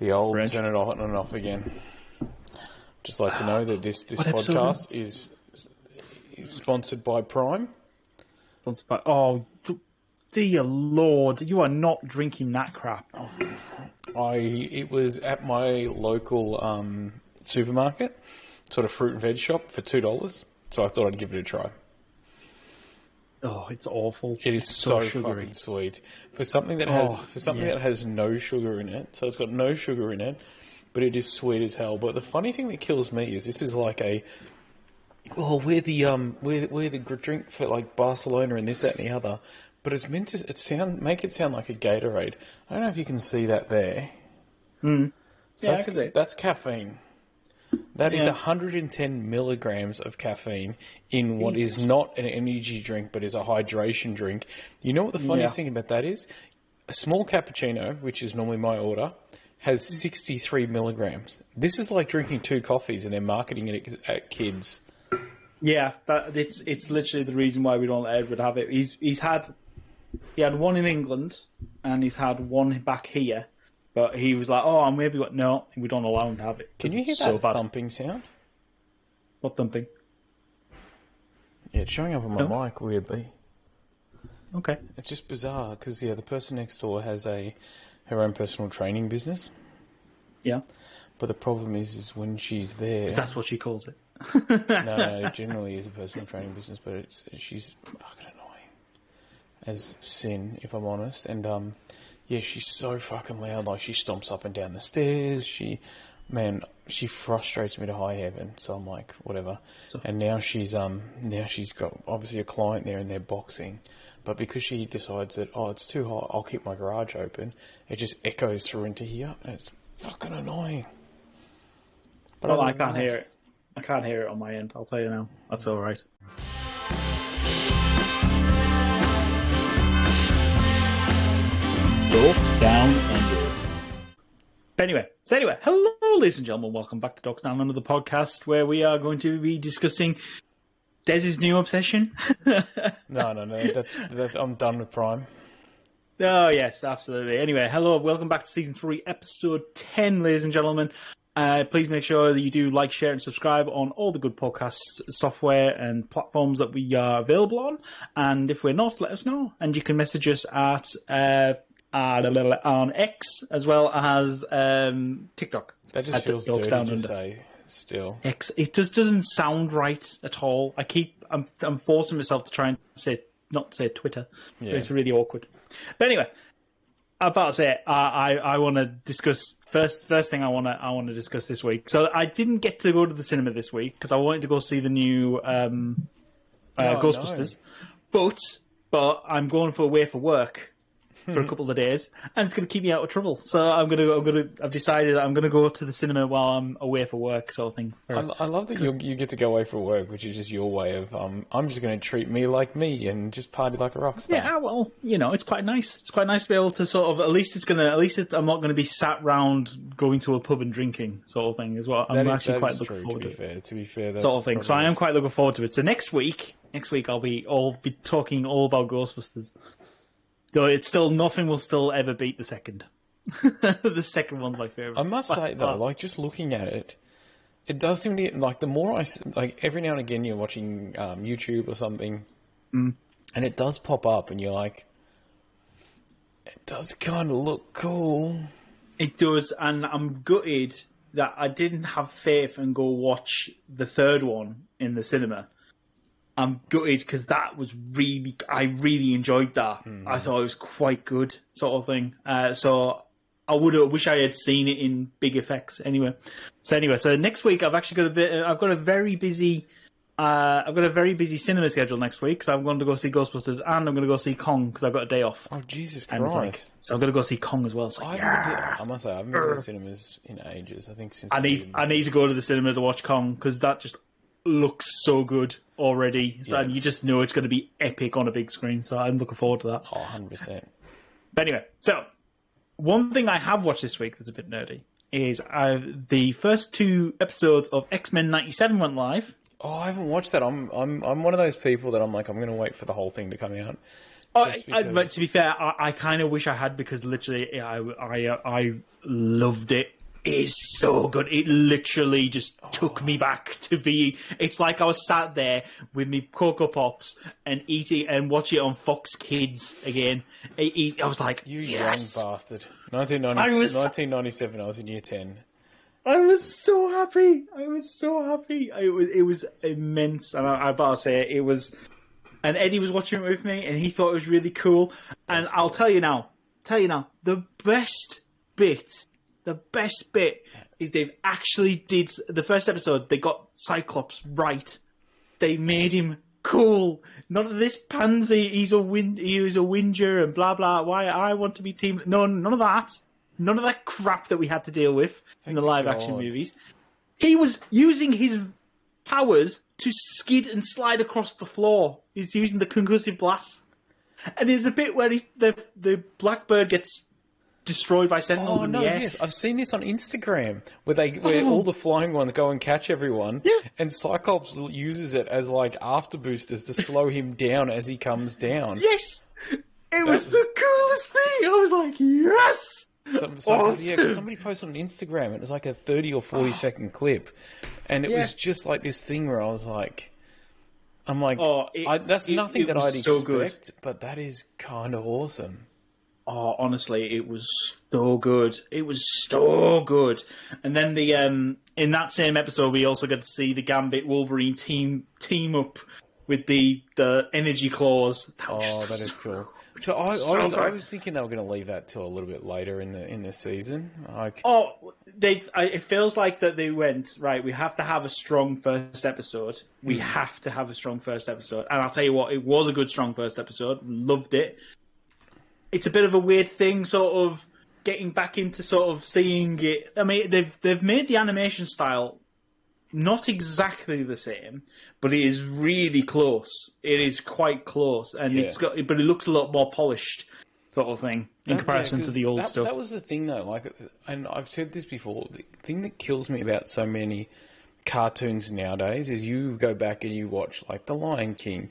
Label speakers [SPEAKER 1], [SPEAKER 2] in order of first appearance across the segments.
[SPEAKER 1] The old
[SPEAKER 2] Reg.
[SPEAKER 1] turn it on and off again. Just like to know that this podcast is sponsored by Prime.
[SPEAKER 2] Sponsored by... Oh, dear Lord, you are not drinking that crap.
[SPEAKER 1] It was at my local supermarket, sort of fruit and veg shop for $2. So I thought I'd give it a try.
[SPEAKER 2] Oh, it's awful.
[SPEAKER 1] It is so fucking sweet for something that that has no sugar in it. So it's got no sugar in it, but it is sweet as hell. But the funny thing that kills me is this is like we're the drink for like Barcelona and this, that, and the other. But it's meant to make it sound like a Gatorade. I don't know if you can see that there.
[SPEAKER 2] Mm.
[SPEAKER 1] So
[SPEAKER 2] yeah, I can see it.
[SPEAKER 1] That's caffeine. That is 110 milligrams of caffeine in what is not an energy drink, but is a hydration drink. You know what the funniest thing about that is? A small cappuccino, which is normally my order, has 63 milligrams. This is like drinking 2 coffees and they're marketing it at kids.
[SPEAKER 2] Yeah, it's literally the reason why we don't let Edward have it. He had one in England and he's had one back here. But he was like, no, we don't allow him to have it.
[SPEAKER 1] Can you hear that thumping sound?
[SPEAKER 2] What thumping?
[SPEAKER 1] Yeah, it's showing up on my mic, weirdly.
[SPEAKER 2] Okay.
[SPEAKER 1] It's just bizarre, because, the person next door has her own personal training business.
[SPEAKER 2] Yeah.
[SPEAKER 1] But the problem is when she's there...
[SPEAKER 2] That's what she calls it.
[SPEAKER 1] No, it generally is a personal training business, but she's fucking annoying as sin, if I'm honest. And, yeah, she's so fucking loud. Like, she stomps up and down the stairs. She frustrates me to high heaven. So I'm like, whatever. And now she's got obviously a client there and they're boxing. But because she decides that, it's too hot, I'll keep my garage open, it just echoes through into here. And it's fucking annoying. But
[SPEAKER 2] I can't hear it. I can't hear it on my end. I'll tell you now. That's all right.
[SPEAKER 3] Dorks Down Under.
[SPEAKER 2] Anyway, hello, ladies and gentlemen. Welcome back to Dorks Down Under, the podcast where we are going to be discussing Dez's new obsession.
[SPEAKER 1] No. I'm done with Prime.
[SPEAKER 2] Oh, yes, absolutely. Anyway, hello, welcome back to Season 3, Episode 10, ladies and gentlemen. Please make sure that you do like, share, and subscribe on all the good podcast software and platforms that we are available on. And if we're not, let us know. And you can message us at... on X as well as TikTok.
[SPEAKER 1] That just feels dirty to say. Still,
[SPEAKER 2] X. It just doesn't sound right at all. I'm forcing myself to try and not say Twitter. Yeah. It's really awkward. But anyway, I'm about to say I want to discuss first thing I want to discuss this week. So I didn't get to go to the cinema this week because I wanted to go see the new Ghostbusters, but I'm going away for work for a couple of days, and it's going to keep me out of trouble. So I've decided that I'm going to go to the cinema while I'm away for work, sort of thing.
[SPEAKER 1] I love that you get to go away for work, which is just your way of I'm just going to treat me like me and just party like a rock star.
[SPEAKER 2] Yeah, well, it's quite nice. It's quite nice to be able to sort of I'm not going to be sat round going to a pub and drinking, sort of thing. Is what I'm actually quite looking forward to.
[SPEAKER 1] To be fair, that's
[SPEAKER 2] sort of thing.
[SPEAKER 1] Probably...
[SPEAKER 2] So I am quite looking forward to it. So next week I'll be talking all about Ghostbusters. Though nothing will still ever beat the second. The second one's my favourite.
[SPEAKER 1] I must say though, like just looking at it, it does seem to like the more every now and again you're watching YouTube or something, and it does pop up, and you're like, it does kind of look cool.
[SPEAKER 2] It does, and I'm gutted that I didn't have faith and go watch the third one in the cinema. I'm gutted because I really enjoyed that. Mm-hmm. I thought it was quite good, sort of thing. So I wish I had seen it in big effects. Anyway, so next week I've got a very busy cinema schedule next week. So I'm going to go see Ghostbusters and I'm going to go see Kong because I've got a day off.
[SPEAKER 1] Oh Jesus Christ!
[SPEAKER 2] So I'm going to go see Kong as well. So
[SPEAKER 1] I must say I haven't been to the cinemas in ages. I think since
[SPEAKER 2] I need to go to the cinema to watch Kong because that just looks so good already. So you just know it's going to be epic on a big screen. So I'm looking forward to that.
[SPEAKER 1] Oh, 100%.
[SPEAKER 2] But anyway, so one thing I have watched this week that's a bit nerdy is the first 2 episodes of X-Men 97 went live.
[SPEAKER 1] Oh, I haven't watched that. I'm one of those people that I'm like, I'm going to wait for the whole thing to come out
[SPEAKER 2] But to be fair, I kind of wish I had, because literally I loved it. It's so good. It literally just took me back to be. It's like I was sat there with me Cocoa Pops and eating and watching it on Fox Kids again. I was like,
[SPEAKER 1] you
[SPEAKER 2] yes!
[SPEAKER 1] young bastard. 1997, I was in year 10.
[SPEAKER 2] I was so happy. It was immense, and I better say it was. And Eddie was watching it with me, and he thought it was really cool. And I'll tell you now, the best bit is they've actually did the first episode. They got Cyclops right. They made him cool. None of this pansy. He was a whinger and blah blah. Why I want to be team? No, none of that. None of that crap that we had to deal with in the live action movies. He was using his powers to skid and slide across the floor. He's using the concussive blast. And there's a bit where the Blackbird gets destroyed by Sentinels in the air.
[SPEAKER 1] Yes, I've seen this on Instagram where all the flying ones go and catch everyone, and Cyclops uses it as like after boosters to slow him down as he comes down.
[SPEAKER 2] Yes, it was the coolest thing. I was like, yes. Awesome.
[SPEAKER 1] Yeah, 'cause somebody posted on Instagram. It was like a 30 or 40 second clip, and it was just like this thing where I was like, that's nothing that I'd expect, but that is kind of awesome.
[SPEAKER 2] Oh, honestly, it was so good. It was so good. And then in that same episode, we also got to see the Gambit Wolverine team up with the energy claws.
[SPEAKER 1] That is cool. So I was thinking they were going to leave that till a little bit later in the season.
[SPEAKER 2] It feels like that they went, right, we have to have a strong first episode. We have to have a strong first episode. And I'll tell you what, it was a good strong first episode. Loved it. It's a bit of a weird thing, sort of getting back into sort of seeing it. I mean, they've made the animation style not exactly the same, but it is really close. It is quite close, and but it looks a lot more polished, sort of thing, in comparison to the old stuff.
[SPEAKER 1] That was the thing, though. And I've said this before. The thing that kills me about so many cartoons nowadays is you go back and you watch like The Lion King,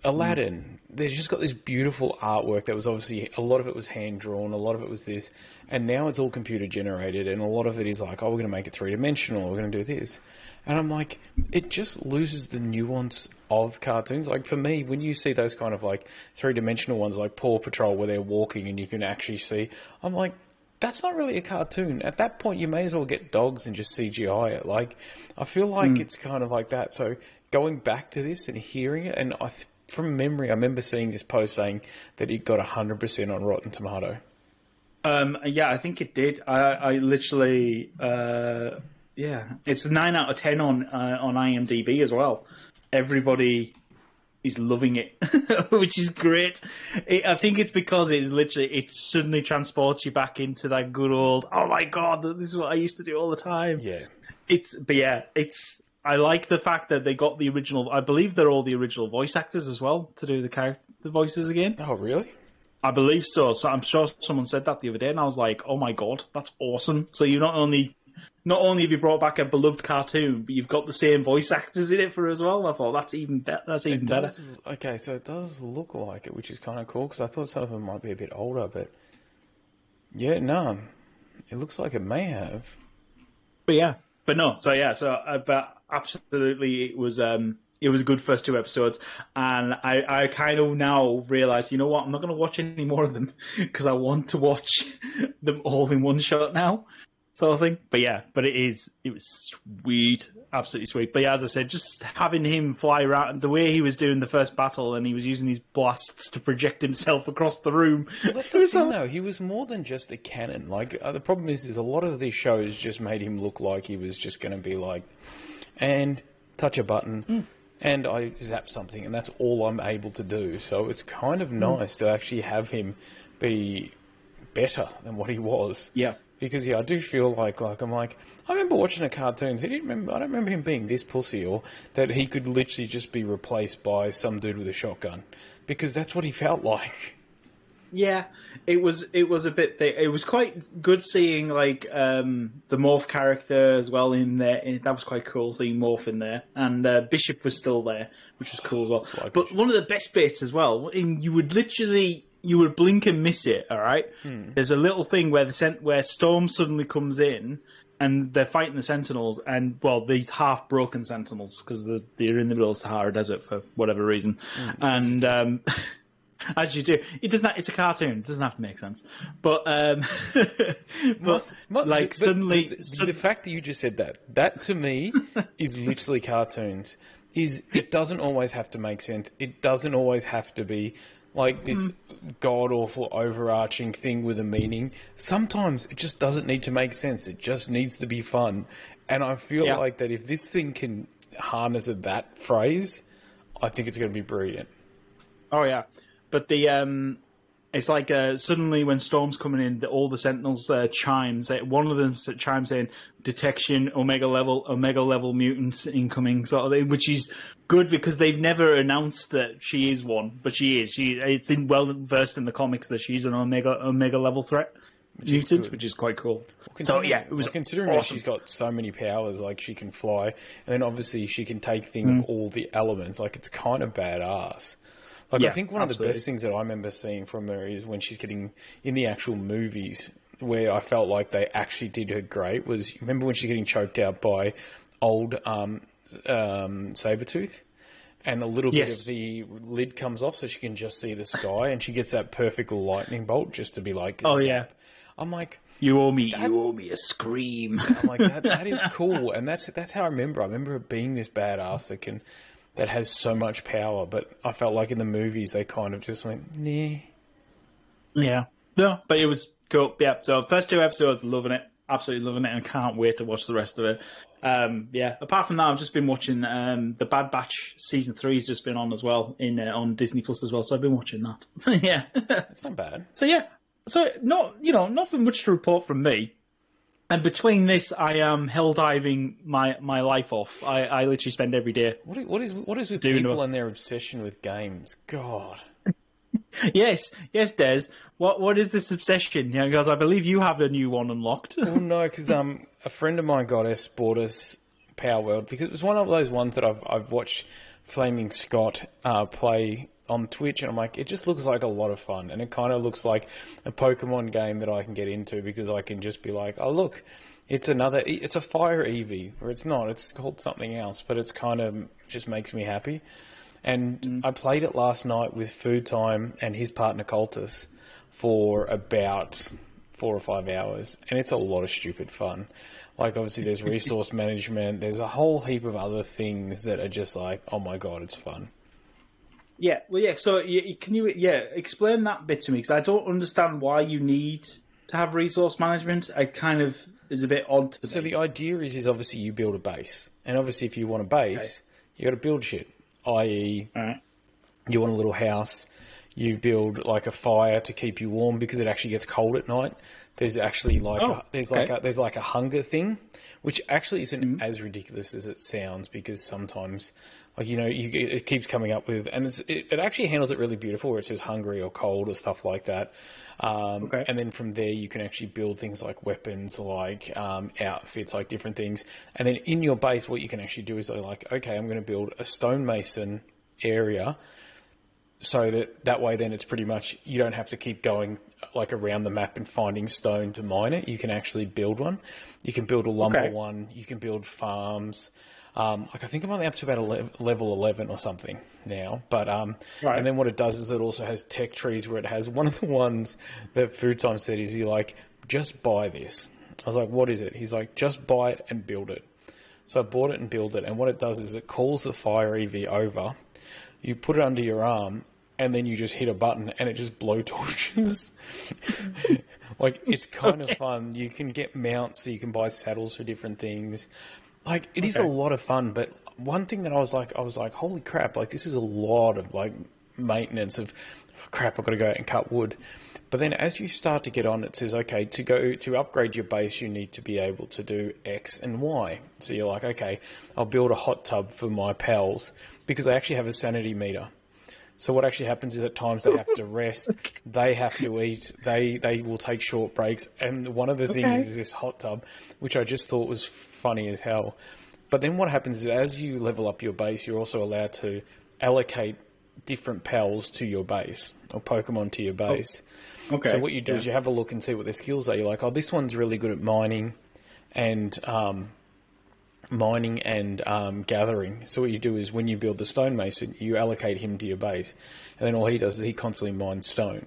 [SPEAKER 1] Aladdin. They've just got this beautiful artwork that was obviously, a lot of it was hand drawn, a lot of it was this, and now it's all computer generated, and a lot of it is like, we're going to make it 3-dimensional, we're going to do this. And I'm like, it just loses the nuance of cartoons. Like for me, when you see those kind of like 3-dimensional ones like Paw Patrol where they're walking and you can actually see, I'm like, that's not really a cartoon. At that point, you may as well get dogs and just CGI it. Like, I feel like it's kind of like that. So going back to this and hearing it, and from memory, I remember seeing this post saying that it got 100% on Rotten Tomato.
[SPEAKER 2] Yeah, I think it did. I literally, it's a 9 out of 10 on IMDb as well. Everybody is loving it, which is great. I think it's because it suddenly transports you back into that good old, oh my god, this is what I used to do all the time.
[SPEAKER 1] Yeah.
[SPEAKER 2] I like the fact that they got the original. I believe they're all the original voice actors as well to do the voices again.
[SPEAKER 1] Oh, really?
[SPEAKER 2] I believe so. So I'm sure someone said that the other day, and I was like, "Oh my god, that's awesome!" So you not only have you brought back a beloved cartoon, but you've got the same voice actors in it for as well. I thought that's even better.
[SPEAKER 1] Okay, so it does look like it, which is kind of cool because I thought some of them might be a bit older, but yeah, no, it looks like it may have.
[SPEAKER 2] But absolutely, it was a good first 2 episodes, and I kind of now realise, you know what, I'm not going to watch any more of them because I want to watch them all in one shot now, sort of thing. But it was sweet, absolutely sweet. But yeah, as I said, just having him fly around the way he was doing the first battle, and he was using his blasts to project himself across the room.
[SPEAKER 1] Well, that's the thing, though. He was more than just a cannon. Like the problem is a lot of these shows just made him look like he was just going to be like, and touch a button. And I zap something, and that's all I'm able to do. So it's kind of nice to actually have him be better than what he was.
[SPEAKER 2] Yeah.
[SPEAKER 1] Because I do feel like I'm like, I remember watching the cartoons. I don't remember him being this pussy, or that he could literally just be replaced by some dude with a shotgun, because that's what he felt like.
[SPEAKER 2] Yeah, it was a bit. It was quite good seeing like the Morph character as well in there. That was quite cool seeing Morph in there, and Bishop was still there, which was cool as well.
[SPEAKER 1] Like
[SPEAKER 2] But
[SPEAKER 1] Bishop.
[SPEAKER 2] one of the best bits as well, and you would blink and miss it. All right, there's a little thing where where Storm suddenly comes in. And they're fighting the Sentinels, and well, these half-broken Sentinels because they're in the middle of the Sahara Desert for whatever reason, and as you do, it does not. It's a cartoon; it doesn't have to make sense. But suddenly,
[SPEAKER 1] the fact that you just said that to me is literally cartoons. It doesn't always have to make sense. It doesn't always have to be like this god-awful overarching thing with a meaning. Sometimes it just doesn't need to make sense. It just needs to be fun. And I feel like that if this thing can harness that phrase, I think it's going to be brilliant.
[SPEAKER 2] Oh yeah, but it's like suddenly when Storm's coming in, all the Sentinels chimes. One of them chimes in, detection, Omega level mutants incoming, sort of thing, which is good because they've never announced that she is one, but she is. It's well versed in the comics that she's an Omega level threat mutant, which is quite cool. It was
[SPEAKER 1] considering
[SPEAKER 2] awesome.
[SPEAKER 1] that she's got so many powers, like she can fly, and then obviously she can take things of all the elements. Like it's kind of badass. Like, I think one of the best things that I remember seeing from her is when she's getting in the actual movies, where I felt like they actually did her great, was, remember when she's getting choked out by old Sabretooth? And a little bit of the lid comes off so she can just see the sky, and she gets that perfect lightning bolt just to be like,
[SPEAKER 2] oh,
[SPEAKER 1] zap.
[SPEAKER 2] yeah.
[SPEAKER 1] I'm like...
[SPEAKER 2] You owe me a scream.
[SPEAKER 1] I'm like, that is cool, and that's how I remember. I remember her being this badass that has so much power, but I felt like in the movies they kind of just went, nah.
[SPEAKER 2] Yeah. No, but it was cool. Yeah, so first 2 episodes, loving it. Absolutely loving it, and can't wait to watch the rest of it. Apart from that, I've just been watching the Bad Batch Season 3 has just been on as well, on Disney Plus as well, so I've been watching that. Yeah.
[SPEAKER 1] That's not bad.
[SPEAKER 2] So, yeah. So, nothing much to report from me. And between this, I am hell diving my life off. I literally spend every day.
[SPEAKER 1] What is with people and their obsession with games? God.
[SPEAKER 2] Yes, Des. What is this obsession? Because I believe you have a new one unlocked.
[SPEAKER 1] Well, no, because a friend of mine bought us Palworld because it was one of those ones that I've watched Flaming Scott play on Twitch, and I'm like, it just looks like a lot of fun, and it kind of looks like a Pokemon game that I can get into because I can just be like, oh look, it's a Fire Eevee, or it's not, it's called something else, but it's kind of just makes me happy. And I played it last night with Food Time and his partner Cultus for about 4 or 5 hours, and it's a lot of stupid fun. Like, obviously there's resource management, there's a whole heap of other things that are just like, oh my god, it's fun.
[SPEAKER 2] Yeah, well, yeah. So, can you explain that bit to me? Because I don't understand why you need to have resource management. It kind of is a bit odd to me.
[SPEAKER 1] So the idea is obviously you build a base, and obviously if you want a base, you got to build shit. I.e., you want a little house. You build like a fire to keep you warm because it actually gets cold at night. There's actually like there's like a hunger thing, which actually isn't as ridiculous as it sounds, because sometimes, like, it keeps coming up with, and it actually handles it really beautiful where it says hungry or cold or stuff like that. And then from there you can actually build things like weapons, like outfits, like different things. And then in your base, what you can actually do is like, okay, I'm going to build a stonemason area. So that way then it's pretty much, you don't have to keep going like around the map and finding stone to mine it. You can actually build one. You can build a lumber one. You can build farms. Like I think I'm only up to about level 11 or something now. But and then what it does is it also has tech trees where it has one of the ones that Food Time said is he like, just buy this. I was like, what is it? He's like, just buy it and build it. So I bought it and built it. And what it does is it calls the Fire Eevee over. You put it under your arm, and then you just hit a button and it just blowtorches. Like, it's kind of fun. You can get mounts, so you can buy saddles for different things. Like, it is a lot of fun, but one thing that I was like, holy crap, like, this is a lot of, like, maintenance of, crap, I've got to go out and cut wood. But then as you start to get on, it says, okay, to upgrade your base, you need to be able to do X and Y. So you're like, okay, I'll build a hot tub for my pals, because I actually have a sanity meter. So what actually happens is at times they have to rest, they have to eat, they will take short breaks. And one of the things is this hot tub, which I just thought was funny as hell. But then what happens is as you level up your base, you're also allowed to allocate different pals to your base, or Pokemon to your base.
[SPEAKER 2] Okay.
[SPEAKER 1] So what you do is you have a look and see what their skills are. You're like, oh, this one's really good at mining and gathering. So what you do is when you build the stonemason, you allocate him to your base, and then all he does is he constantly mines stone.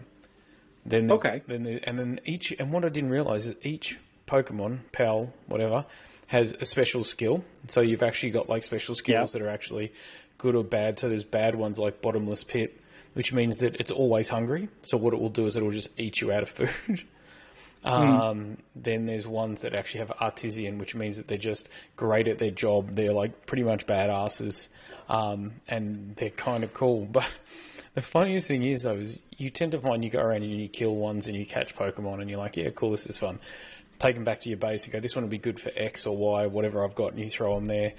[SPEAKER 1] Then what I didn't realize is each Pokemon, pal, whatever, has a special skill. So you've actually got like special skills that are actually good or bad. So there's bad ones like Bottomless Pit, which means that it's always hungry. So what it will do is it will just eat you out of food. Then there's ones that actually have Artisan, which means that they're just great at their job. They're like pretty much badasses, and they're kind of cool. But the funniest thing is, though, is you tend to find you go around and you kill ones and you catch Pokemon and you're like, yeah, cool, this is fun. Take them back to your base. You go, this one will be good for X or Y, whatever I've got, and you throw them there.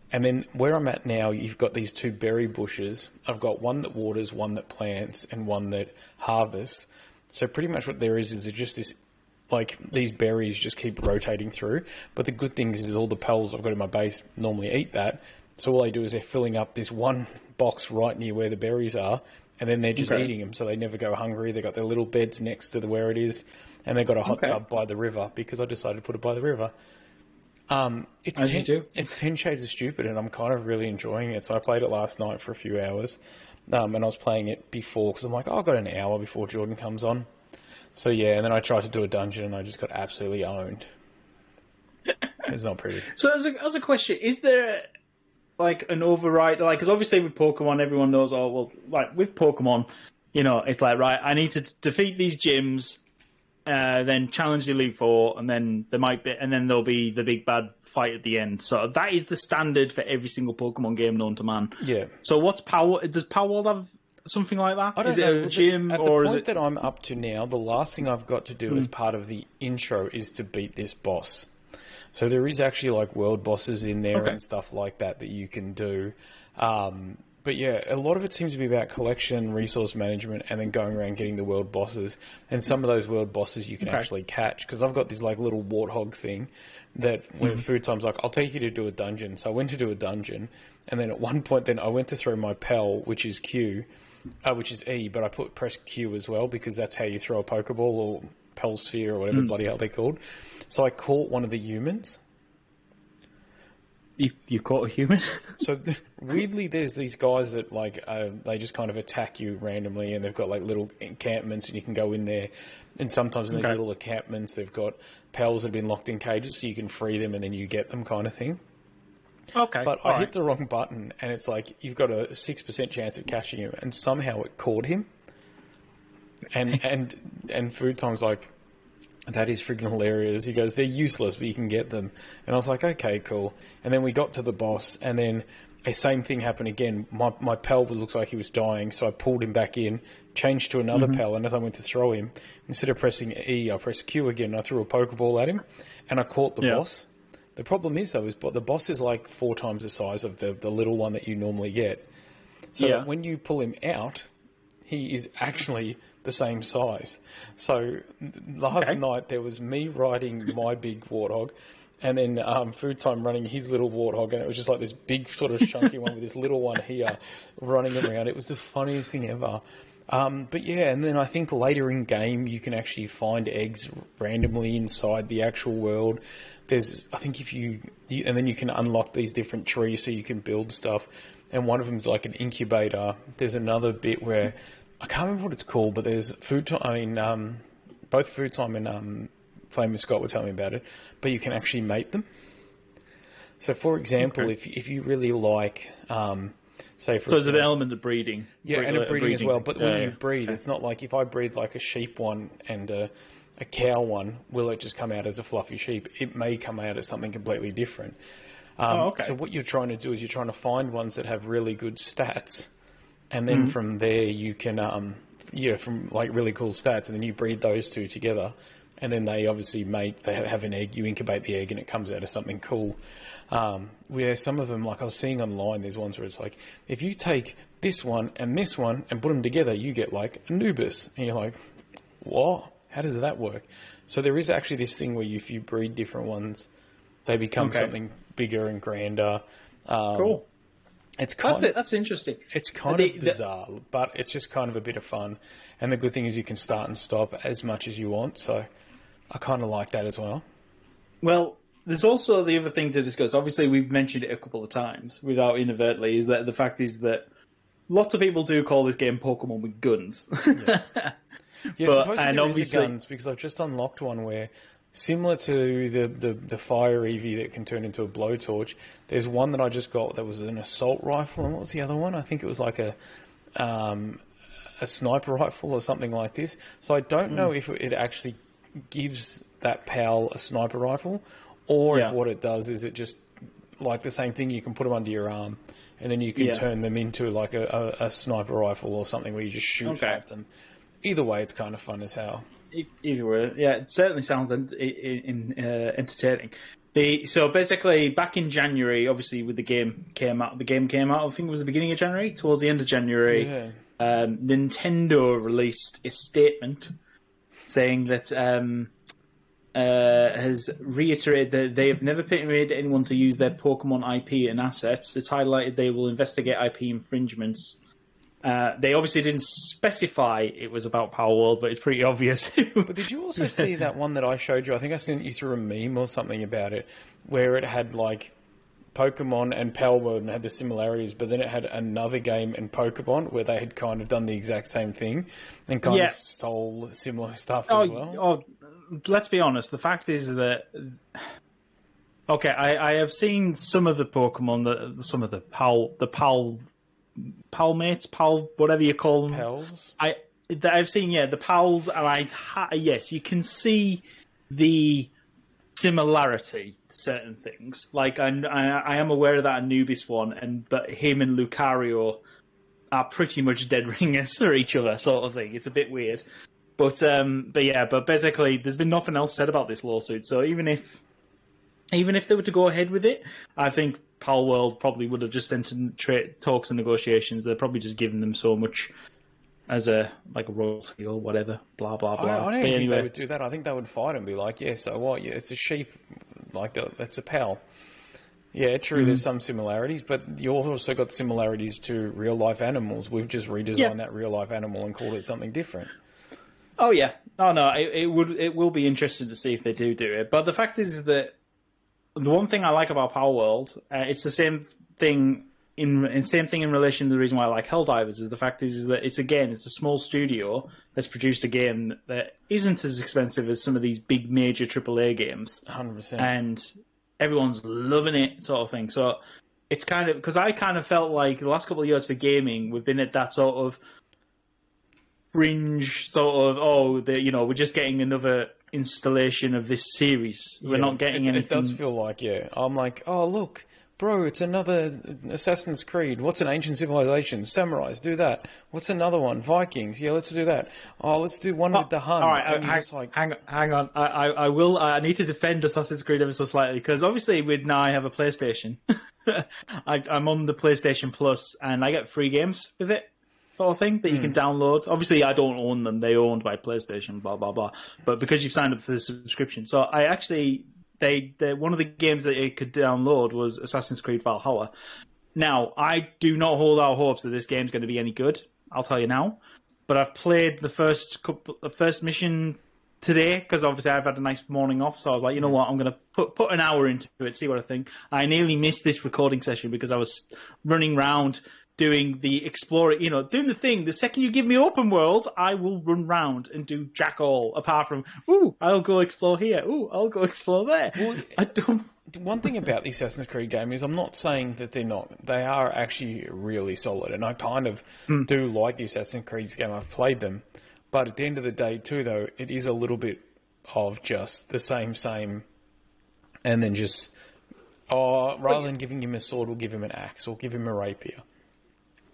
[SPEAKER 1] And then where I'm at now, you've got these two berry bushes. I've got one that waters, one that plants, and one that harvests. So pretty much what there is just this, like, these berries just keep rotating through. But the good thing is all the pals I've got in my base normally eat that. So all they do is they're filling up this one box right near where the berries are, and then they're just eating them. So they never go hungry. They've got their little beds next to where it is, and they've got a hot tub by the river because I decided to put it by the river. It's 10 Shades of Stupid, and I'm kind of really enjoying it. So I played it last night for a few hours, and I was playing it before because I'm like, I've got an hour before Jordan comes on. So yeah, and then I tried to do a dungeon, and I just got absolutely owned. It's not pretty.
[SPEAKER 2] So as a question, is there like an override? Like, because obviously with Pokemon, everyone knows, oh, well, like with Pokemon, you know, it's like, right, I need to defeat these gyms, then challenge the Elite Four, and then there'll be the big bad fight at the end. So that is the standard for every single Pokemon game known to man.
[SPEAKER 1] Yeah.
[SPEAKER 2] So does Palworld have something like that?
[SPEAKER 1] I don't
[SPEAKER 2] is
[SPEAKER 1] know.
[SPEAKER 2] it a gym,
[SPEAKER 1] at
[SPEAKER 2] or
[SPEAKER 1] the
[SPEAKER 2] is
[SPEAKER 1] point
[SPEAKER 2] it
[SPEAKER 1] that I'm up to now, the last thing I've got to do as part of the intro is to beat this boss. So there is actually like world bosses in there and stuff like that you can do. But yeah, a lot of it seems to be about collection, resource management, and then going around getting the world bosses. And some of those world bosses you can actually catch. Because I've got this like little warthog thing that when food time's like, I'll take you to do a dungeon. So I went to do a dungeon. And then at one point then I went to throw my Pel, which is Q, which is E, but I pressed Q as well because that's how you throw a Pokeball or Pel Sphere or whatever bloody hell they're called. So I caught one of the humans.
[SPEAKER 2] You caught a human?
[SPEAKER 1] So weirdly, there's these guys that like they just kind of attack you randomly, and they've got like little encampments, and you can go in there. And sometimes in these little encampments, they've got pals that have been locked in cages, so you can free them, and then you get them, kind of thing.
[SPEAKER 2] Okay.
[SPEAKER 1] But I hit the wrong button, and it's like you've got a 6% chance of catching him, and somehow it caught him. And Food Time's like, that is freaking hilarious. He goes, they're useless, but you can get them. And I was like, okay, cool. And then we got to the boss, and then a same thing happened again. My Pel looks like he was dying, so I pulled him back in, changed to another Pel, and as I went to throw him, instead of pressing E, I pressed Q again, and I threw a Pokeball at him, and I caught the boss. The problem is, though, the boss is like 4 times the size of the little one that you normally get. So that when you pull him out, he is actually the same size. So last night there was me riding my big warthog, and then Food Time running his little warthog, and it was just like this big sort of chunky one with this little one here running around. It was the funniest thing ever. But yeah, and then I think later in game you can actually find eggs randomly inside the actual world. I think and then you can unlock these different trees so you can build stuff, and one of them is like an incubator. There's another bit where I can't remember what it's called, but there's Food Time. I mean, both Food Time and Flame and Scott were telling me about it, but you can actually mate them. So, for example, if you really like, say, for
[SPEAKER 2] there's an element of breeding.
[SPEAKER 1] Yeah, and breeding as well. But when you breed, it's not like if I breed like a sheep one and a cow one, will it just come out as a fluffy sheep? It may come out as something completely different. So what you're trying to do is you're trying to find ones that have really good stats. And then from there you can, from like really cool stats, and then you breed those two together, and then they obviously they have an egg. You incubate the egg, and it comes out as something cool. Where some of them, like I was seeing online, there's ones where it's like, if you take this one and put them together, you get like Anubis, and you're like, what? How does that work? So there is actually this thing where if you breed different ones, they become something bigger and grander.
[SPEAKER 2] Cool. That's interesting.
[SPEAKER 1] It's kind of bizarre, but it's just kind of a bit of fun. And the good thing is you can start and stop as much as you want. So I kind of like that as well.
[SPEAKER 2] Well, there's also the other thing to discuss. Obviously, we've mentioned it a couple of times without inadvertently. Is that the fact is that lots of people do call this game Pokemon with guns.
[SPEAKER 1] Yeah, supposedly there is guns, because I've just unlocked one where, similar to the fire Eevee that can turn into a blowtorch, there's one that I just got that was an assault rifle, and what was the other one? I think it was like a sniper rifle or something like this. So I don't know if it actually gives that pal a sniper rifle, or if what it does is it just, like the same thing, you can put them under your arm, and then you can turn them into like a sniper rifle or something where you just shoot at them. Either way, it's kind of fun as hell.
[SPEAKER 2] Either way, yeah, it certainly sounds entertaining. So basically, back in January, obviously, when the game came out, I think it was the beginning of January, towards the end of January, Nintendo released a statement saying that has reiterated that they have never permitted anyone to use their Pokemon IP and assets. It's highlighted they will investigate IP infringements. They obviously didn't specify it was about Palworld, but it's pretty obvious.
[SPEAKER 1] But did you also see that one that I showed you? I think I sent you through a meme or something about it, where it had like Pokemon and Palworld and had the similarities, but then it had another game in Pokemon where they had kind of done the exact same thing and kind of stole similar stuff as well.
[SPEAKER 2] Let's be honest. The fact is that okay, I have seen some of the Pokemon, some of the Palmates, whatever you call them.
[SPEAKER 1] Pals?
[SPEAKER 2] I've seen, the Pals, and yes, you can see the similarity to certain things. Like, I am aware of that Anubis one, but him and Lucario are pretty much dead ringers for each other, sort of thing. It's a bit weird. But basically, there's been nothing else said about this lawsuit, so even if they were to go ahead with it, I think Palworld probably would have just entered talks and negotiations. They're probably just giving them so much as a royalty or whatever, blah, blah, blah.
[SPEAKER 1] I don't think they would do that. I think they would fight and be like, yeah, so what? Yeah, it's a sheep. Like, that's a pal. Yeah, true, there's some similarities, but you also got similarities to real-life animals. We've just redesigned that real-life animal and called it something different.
[SPEAKER 2] Oh, yeah. Oh, no, it will be interesting to see if they do it. But the fact is that the one thing I like about Palworld, it's the same thing in relation to the reason why I like Helldivers, is the fact is that it's a small studio that's produced a game that isn't as expensive as some of these big major AAA games.
[SPEAKER 1] 100%.
[SPEAKER 2] And everyone's loving it, sort of thing. So it's kind of, because I kind of felt like the last couple of years for gaming, we've been at that sort of fringe sort of, we're just getting another installation of this series. We're not getting anything. It does
[SPEAKER 1] feel like, I'm like, oh, look, bro, it's another Assassin's Creed. What's an ancient civilization? Samurais, do that. What's another one? Vikings. Yeah, let's do that. Oh, let's do one with the Hun.
[SPEAKER 2] All right, hang on. I need to defend Assassin's Creed ever so slightly, because obviously I have a PlayStation. I'm on the PlayStation Plus, and I get free games with it, sort of thing, that you can download. Obviously, I don't own them; they're owned by PlayStation. Blah blah blah. But because you've signed up for the subscription, so I actually one of the games that you could download was Assassin's Creed Valhalla. Now, I do not hold out hopes that this game's going to be any good. I'll tell you now. But I've played the first mission today, because obviously I've had a nice morning off. So I was like, you know what, I'm going to put an hour into it, see what I think. I nearly missed this recording session because I was running around doing the exploring, doing the thing. The second you give me open world, I will run round and do jack all, apart from, I'll go explore here. I'll go explore there.
[SPEAKER 1] Well,
[SPEAKER 2] I don't...
[SPEAKER 1] One thing about the Assassin's Creed game is I'm not saying that they're not. They are actually really solid, and I kind of do like the Assassin's Creed game. I've played them. But at the end of the day, too, though, it is a little bit of just the same, and then just, rather than giving him a sword, we'll give him an axe, or give him a rapier.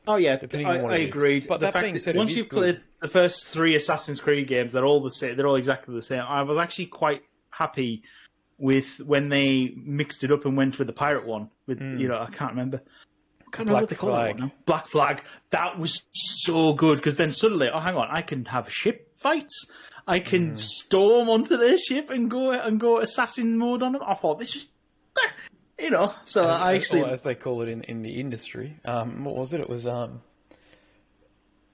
[SPEAKER 2] Oh yeah,
[SPEAKER 1] depending on what
[SPEAKER 2] I
[SPEAKER 1] it is.
[SPEAKER 2] agreed.
[SPEAKER 1] But
[SPEAKER 2] the
[SPEAKER 1] that
[SPEAKER 2] fact
[SPEAKER 1] being
[SPEAKER 2] that
[SPEAKER 1] said,
[SPEAKER 2] once
[SPEAKER 1] it is
[SPEAKER 2] you've
[SPEAKER 1] good.
[SPEAKER 2] played the first 3 Assassin's Creed games, they're all the same. They're all exactly the same. I was actually quite happy with when they mixed it up and went with the pirate one. With I can't remember. I can't remember what they call that one now. Black Flag. That was so good because then suddenly, oh hang on, I can have ship fights. I can storm onto their ship and go assassin mode on them. I thought this is, So
[SPEAKER 1] as they call it in the industry. What was it? It was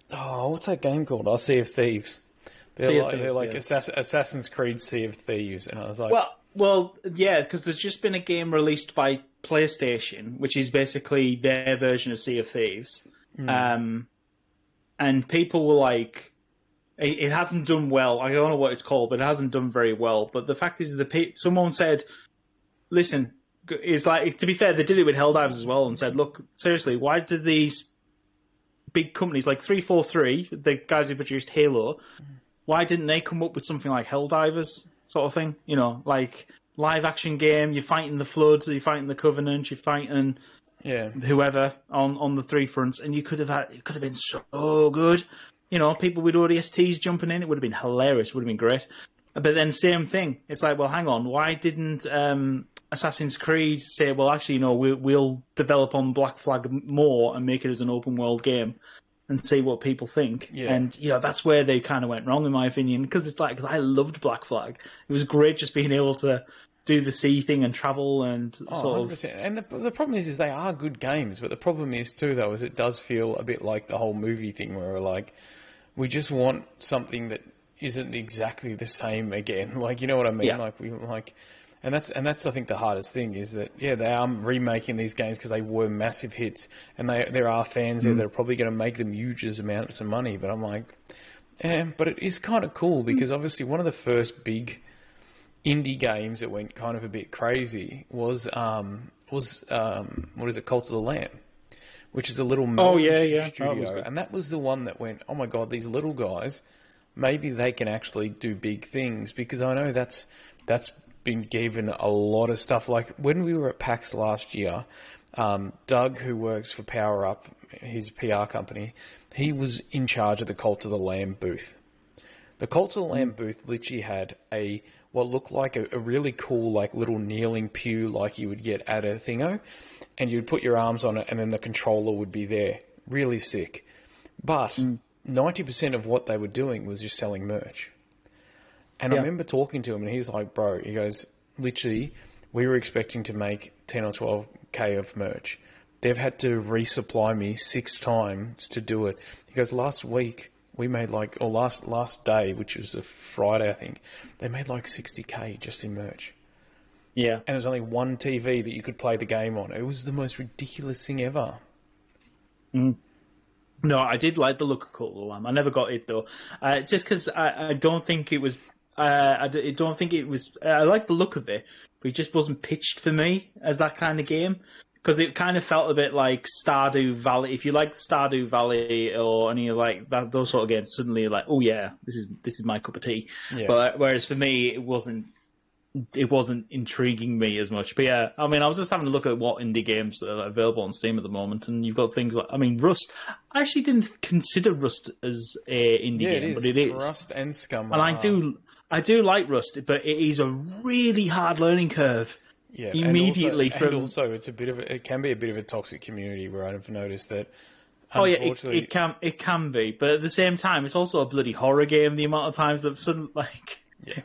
[SPEAKER 1] what's that game called? Sea of Thieves. They're like Assassin's Creed Sea of Thieves, and I was like,
[SPEAKER 2] well, yeah, because there's just been a game released by PlayStation, which is basically their version of Sea of Thieves, and people were like, it hasn't done well. I don't know what it's called, but it hasn't done very well. But the fact is, someone said, listen, it's like, to be fair, they did it with Helldivers as well, and said, look, seriously, why did these big companies like 343, the guys who produced Halo, why didn't they come up with something like Helldivers sort of thing? Like live action game, you're fighting the Floods, you're fighting the Covenant, you're fighting whoever on the 3 fronts, and it could have been so good. People with ODSTs jumping in, it would have been hilarious, it would have been great. But then same thing, it's like, well, hang on, why didn't Assassin's Creed say, well, actually, we'll develop on Black Flag more and make it as an open world game and see what people think. Yeah. And, that's where they kind of went wrong, in my opinion, because because I loved Black Flag. It was great just being able to do the sea thing and travel and sort
[SPEAKER 1] 100%. And the problem is they are good games, but the problem is, too, though, is it does feel a bit like the whole movie thing where we're like, we just want something that isn't exactly the same again. Like, you know what I mean? Yeah. And that's I think the hardest thing is that they are remaking these games because they were massive hits, and there are fans there that are probably going to make them huge amounts of money. But I'm like, but it is kind of cool because obviously one of the first big indie games that went kind of a bit crazy was what is it, Cult of the Lamb, which is a little studio, and that was the one that went, oh my god, these little guys, maybe they can actually do big things, because I know that's been given a lot of stuff. Like when we were at PAX last year, Doug, who works for Power Up, his PR company, he was in charge of the Cult of the Lamb booth. The Cult of the Lamb booth literally had what looked like a really cool like little kneeling pew like you would get at a thingo, and you'd put your arms on it and then the controller would be there. Really sick. But 90% of what they were doing was just selling merch. And I remember talking to him, and he's like, bro, he goes, literally, we were expecting to make 10 or 12K of merch. They've had to resupply me 6 times to do it. He goes, last week, we made last day, which was a Friday, I think, they made like 60K just in merch.
[SPEAKER 2] Yeah.
[SPEAKER 1] And there was only one TV that you could play the game on. It was the most ridiculous thing ever.
[SPEAKER 2] No, I did like the look of Cult of the Lamb. I never got it, though. Just because I don't think it was... I don't think it was... I like the look of it, but it just wasn't pitched for me as that kind of game. Because it kind of felt a bit like Stardew Valley. If you like Stardew Valley or any like those sort of games, suddenly you're like, oh yeah, this is my cup of tea. Yeah. But whereas for me, it wasn't intriguing me as much. But yeah, I mean, I was just having a look at what indie games are available on Steam at the moment, and you've got things like, I mean, Rust. I actually didn't consider Rust as a indie game, but it is.
[SPEAKER 1] Rust and Scum.
[SPEAKER 2] And I do like Rust, but it is a really hard learning curve.
[SPEAKER 1] Yeah,
[SPEAKER 2] immediately
[SPEAKER 1] and also it can be a bit of a toxic community where I've noticed that.
[SPEAKER 2] Oh yeah, it can be, but at the same time, it's also a bloody horror game. The amount of times that suddenly,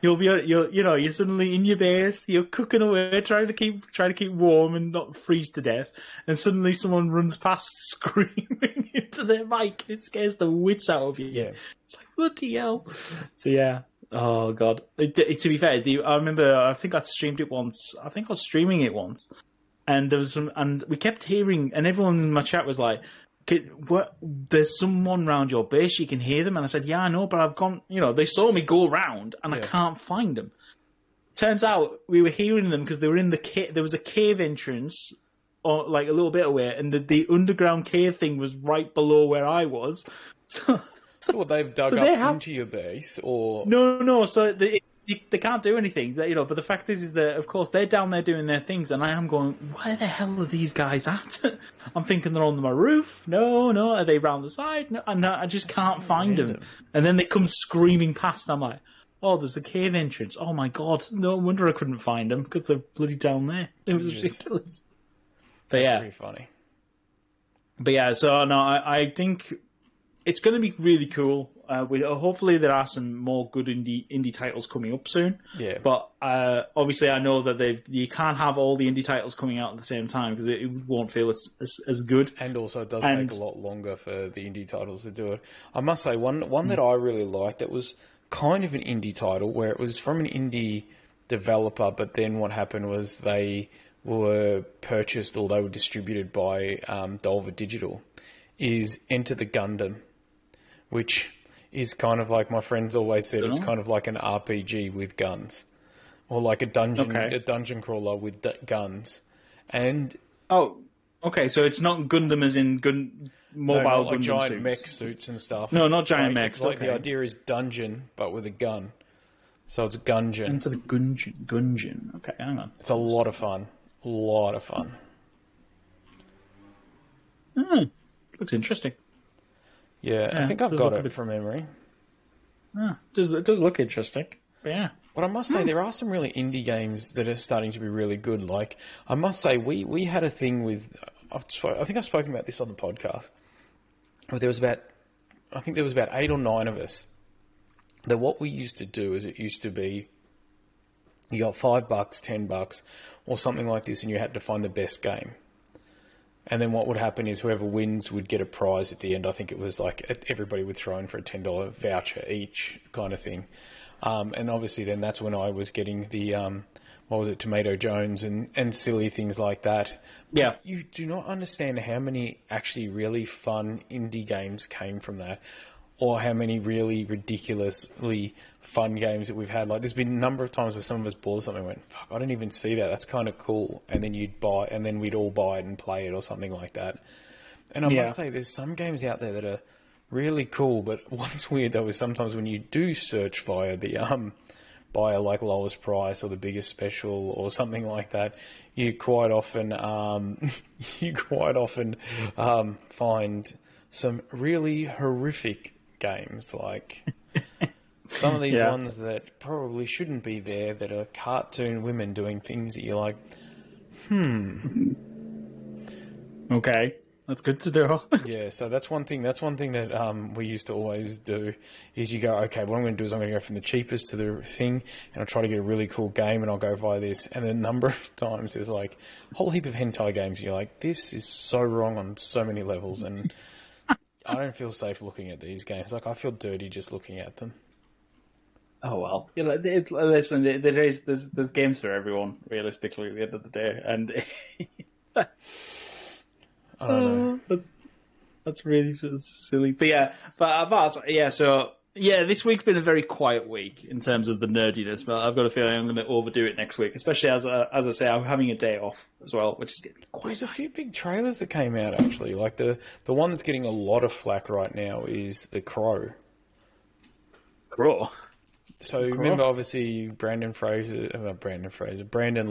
[SPEAKER 2] you're suddenly in your base, you're cooking away, trying to keep warm and not freeze to death, and suddenly someone runs past screaming into their mic. It scares the wits out of you. Yeah, it's like bloody hell. So yeah. Oh god! To be fair, I remember. I think I streamed it once. I think I was streaming it once, and there was and we kept hearing, and everyone in my chat was like, there's someone around your base. You can hear them, and I said, yeah, I know, but I've gone. They saw me go around, and I can't find them. Turns out we were hearing them because they were in the cave. There was a cave entrance, or like a little bit away, and the underground cave thing was right below where I was.
[SPEAKER 1] So they've dug up into your base, or
[SPEAKER 2] no. So they can't do anything. But the fact is that of course they're down there doing their things, and I am going, where the hell are these guys at? I'm thinking they're on my roof. No, are they round the side? No, I just can't find them. And then they come screaming past. I'm like, oh, there's a cave entrance. Oh my god, no wonder I couldn't find them because they're bloody down there. It was ridiculous. But
[SPEAKER 1] That's pretty funny.
[SPEAKER 2] But yeah, so no, I think it's going to be really cool. Hopefully there are some more good indie titles coming up soon.
[SPEAKER 1] Yeah.
[SPEAKER 2] But obviously I know that you can't have all the indie titles coming out at the same time because it won't feel as good.
[SPEAKER 1] And also it does take a lot longer for the indie titles to do it. I must say, one that I really liked that was kind of an indie title where it was from an indie developer, but then what happened was they were purchased or they were distributed by Dolva Digital, is Enter the Gundam, which is kind of like my friends always said, it's kind of like an RPG with guns, or like a dungeon crawler with guns. And
[SPEAKER 2] okay, so it's not Gundam as in mobile
[SPEAKER 1] not like
[SPEAKER 2] Gundam
[SPEAKER 1] giant
[SPEAKER 2] suits.
[SPEAKER 1] mech suits and stuff.
[SPEAKER 2] No, not giant mechs.
[SPEAKER 1] It's like the idea is dungeon, but with a gun. So it's a Gungeon.
[SPEAKER 2] Enter the Gungeon. Okay, hang on.
[SPEAKER 1] It's a lot of fun. Looks
[SPEAKER 2] interesting.
[SPEAKER 1] Yeah, I think I've got it from memory.
[SPEAKER 2] It does look interesting. But yeah.
[SPEAKER 1] But I must say, there are some really indie games that are starting to be really good. Like, I must say, we had a thing with... I think I've spoken about this on the podcast. Where there was about 8 or 9 of us. That what we used to do is it used to be... You got $5, $10, or something like this, and you had to find the best game. And then what would happen is whoever wins would get a prize at the end. I think it was like everybody would throw in for a $10 voucher each kind of thing. And obviously then that's when I was getting the, Tomato Jones and silly things like that.
[SPEAKER 2] Yeah.
[SPEAKER 1] But you do not understand how many actually really fun indie games came from that. Or how many really ridiculously fun games that we've had. Like, there's been a number of times where some of us bought something and went, fuck, I didn't even see that. That's kind of cool. And then we'd all buy it and play it or something like that. And I must say, there's some games out there that are really cool. But what's weird, though, is sometimes when you do search via the, like lowest price or the biggest special or something like that, you quite often, find some really horrific games, like some of these ones that probably shouldn't be there, that are cartoon women doing things that you're like,
[SPEAKER 2] Okay, that's good to do.
[SPEAKER 1] Yeah, so that's one thing that we used to always do, is you go, okay, what I'm going to do is I'm going to go from the cheapest to the thing, and I'll try to get a really cool game, and I'll go via this. And a number of times there's like a whole heap of hentai games, and you're like, this is so wrong on so many levels, and I don't feel safe looking at these games. Like, I feel dirty just looking at them.
[SPEAKER 2] Oh well, listen. There's games for everyone, realistically, at the end of the day, and
[SPEAKER 1] I don't know.
[SPEAKER 2] That's really just silly. So this week's been a very quiet week in terms of the nerdiness, but I've got a feeling I'm going to overdo it next week, especially as I say, I'm having a day off as well, which is going to be quite.
[SPEAKER 1] There's a few big trailers that came out, actually. Like, the one that's getting a lot of flack right now is The Crow.
[SPEAKER 2] Crow?
[SPEAKER 1] So remember, obviously, Brandon